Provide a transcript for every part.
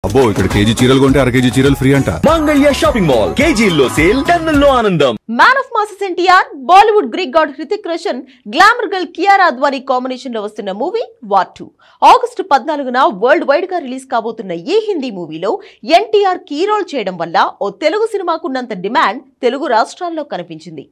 అబ్బో ఇక్కడ కేజీ చీరలు కొంటే అర కేజీ చీరలు ఫ్రీ అంట. మంగళ్య షాపింగ్ మాల్ కేజీల్లో సేల్ టన్నుల్లో ఆనందం. Man of masses NTR, Bollywood Greek god Hrithik Roshan, glamour girl Kiara Advani combination లో వస్తున్న మూవీ వార్ 2 ఆగస్టు 14న వరల్డ్ వైడ్ గా రిలీజ్ కాబోతున్న ఈ హిందీ మూవీలో ఎన్టీఆర్ కీ రోల్ చేయడం వల్ల ఓ తెలుగు సినిమాకున్నంత డిమాండ్ తెలుగు రాష్ట్రాల్లో కనిపించింది.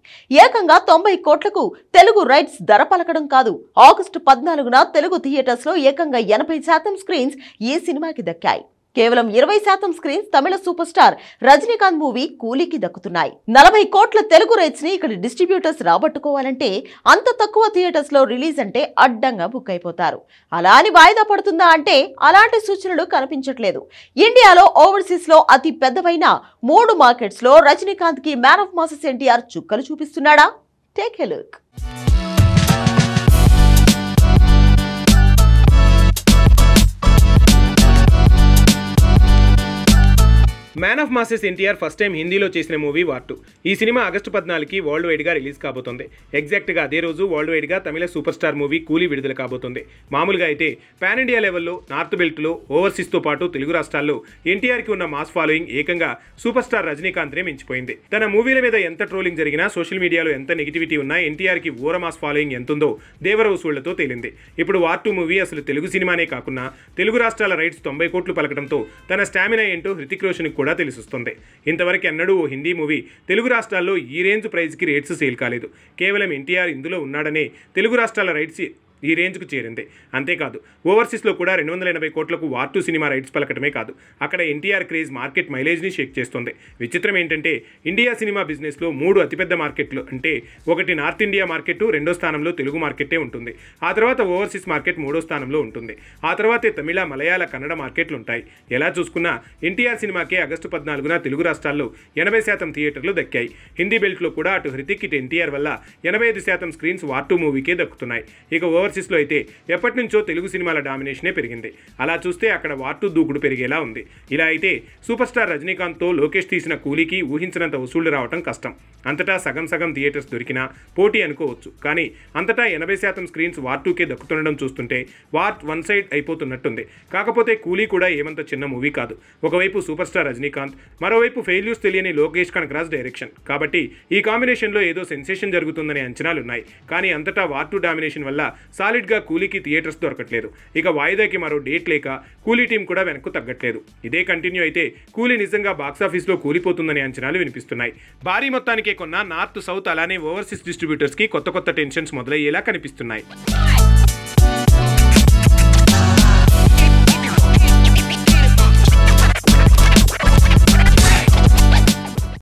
ఏకంగా 90 కోట్లకు తెలుగు రైట్స్ ధర పలకడం కాదు, ఆగస్టు 14న తెలుగు థియేటర్స్ లో ఏకంగా 80% స్క్రీన్స్ ఈ సినిమాకి దక్కాయి. కేవలం 20% స్క్రీన్స్ తమిళ సూపర్ స్టార్ రజనీకాంత్ మూవీ కూలీకి దక్కుతున్నాయి. 40 కోట్ల తెలుగు రైట్స్ ని ఇక్కడ డిస్ట్రిబ్యూటర్స్ రాబట్టుకోవాలంటే అంత తక్కువ థియేటర్స్ లో రిలీజ్ అంటే అడ్డంగా బుక్ అయిపోతారు. అలా అని వాయిదా పడుతుందా అంటే అలాంటి సూచనలు కనిపించట్లేదు. ఇండియాలో ఓవర్సీస్ లో అతి పెద్దవైన 3 మార్కెట్స్ లో రజనీకాంత్ కి మ్యాన్ ఆఫ్ మాసెస్ ఎన్టీఆర్ చుక్కలు చూపిస్తున్నాడా? Take a look. Man of masses NTR first time హిందీలో చేసిన మూవీ వార్ 2. ఈ సినిమా ఆగస్టు 14కి వరల్డ్ వైడ్గా రిలీజ్ కాబోతుంది. ఎగ్జాక్ట్గా అదే రోజు వరల్డ్ వైడ్గా తమిళ సూపర్ స్టార్ మూవీ కూలీ విడుదల కాబోతుంది. మామూలుగా అయితే పాన్ ఇండియా లెవెల్లో నార్త్ బెల్ట్లో ఓవర్సీస్తో పాటు తెలుగు రాష్ట్రాల్లో ఎన్టీఆర్కి ఉన్న మాస్ ఫాలోయింగ్ ఏకంగా సూపర్ స్టార్ రజనీకాంత్నే మించిపోయింది. తన మూవీల మీద ఎంత ట్రోలింగ్ జరిగినా, సోషల్ మీడియాలో ఎంత నెగిటివిటీ ఉన్నా ఎన్టీఆర్కి ఊర మాస్ ఫాలోయింగ్ ఎంతుందో దేవర వసూళ్లతో తేలింది. ఇప్పుడు వార్ 2 మూవీ అసలు తెలుగు సినిమానే కాకుండా తెలుగు రాష్ట్రాల రైట్స్ 90 కోట్లు పలకడంతో తన స్టామినా ఏంటో హృతిక్ రోషన్ కూడా తెలిసొస్తుంది. ఇంతవరకు ఎన్నడూ ఓ హిందీ మూవీ తెలుగు రాష్ట్రాల్లో ఈ రేంజ్ ప్రైజ్కి రేట్స్ సేల్ కాలేదు. కేవలం ఎన్టీఆర్ ఇందులో ఉన్నాడనే తెలుగు రాష్ట్రాల రైట్స్ ఈ రేంజ్కు చేరింది. అంతేకాదు ఓవర్సీస్లో కూడా 280 కోట్లకు వార్ 2 సినిమా రైట్స్ పలకటమే కాదు, అక్కడ ఎన్టీఆర్ క్రేజ్ మార్కెట్ మైలేజ్ని షేక్ చేస్తుంది. విచిత్రం ఏంటంటే ఇండియా సినిమా బిజినెస్లో 3 అతిపెద్ద మార్కెట్లు అంటే ఒకటి నార్త్ ఇండియా మార్కెట్, రెండో స్థానంలో తెలుగు మార్కెట్టే ఉంటుంది. ఆ తర్వాత ఓవర్సీస్ మార్కెట్ 3వ స్థానంలో ఉంటుంది. ఆ తర్వాతే తమిళ, మలయాళ, కన్నడ మార్కెట్లు ఉంటాయి. ఎలా చూసుకున్నా ఎన్టీఆర్ సినిమాకే ఆగస్టు 14న తెలుగు రాష్ట్రాల్లో 80% థియేటర్లు దక్కాయి. హిందీ బెల్ట్లో కూడా అటు హృతిక్ ఇటు ఎన్టీఆర్ వల్ల 85% స్క్రీన్స్ వార్ 2 మూవీకే దక్కుతున్నాయి. ఇక ఓవర్సీస్లో అయితే ఎప్పటి నుంచో తెలుగు సినిమాల డామినేషనే పెరిగింది. అలా చూస్తే అక్కడ వార్ 2 దూకుడు పెరిగేలా ఉంది. ఇలా అయితే సూపర్ స్టార్ రజనీకాంత్తో లోకేష్ తీసిన కూలీకి ఊహించినంత వసూళ్లు రావడం కష్టం. అంతటా సగం సగం థియేటర్స్ దొరికినా పోటీ అనుకోవచ్చు. కానీ అంతటా 80% స్క్రీన్స్ వార్ 2కే దక్కుతుండడం చూస్తుంటే వార్ 1 సైడ్ అయిపోతున్నట్టుంది. కాకపోతే కూలీ కూడా ఏమంత చిన్న మూవీ కాదు. ఒకవైపు సూపర్ స్టార్ రజనీకాంత్, మరోవైపు ఫెయిల్యూర్స్ తెలియని లోకేష్ కనకరాజ్ డైరెక్షన్. కాబట్టి ఈ కాంబినేషన్లో ఏదో సెన్సేషన్ జరుగుతుందనే అంచనాలున్నాయి. కానీ అంతటా వార్ 2 డామినేషన్ వల్ల సాలిడ్గా కూలీకి థియేటర్స్ దొరకట్లేదు. ఇక వాయిదాకి మరో డేట్ లేక కూలీ టీం కూడా వెనక్కు తగ్గట్లేదు. ఇదే కంటిన్యూ అయితే కూలీ నిజంగా బాక్సాఫీస్లో కూలిపోతుందనే అంచనాలు వినిపిస్తున్నాయి. భారీ మొత్తానికే కొన్న నార్త్, సౌత్ అలానే ఓవర్సీస్ డిస్ట్రిబ్యూటర్స్కి కొత్త టెన్షన్స్ మొదలయ్యేలా కనిపిస్తున్నాయి.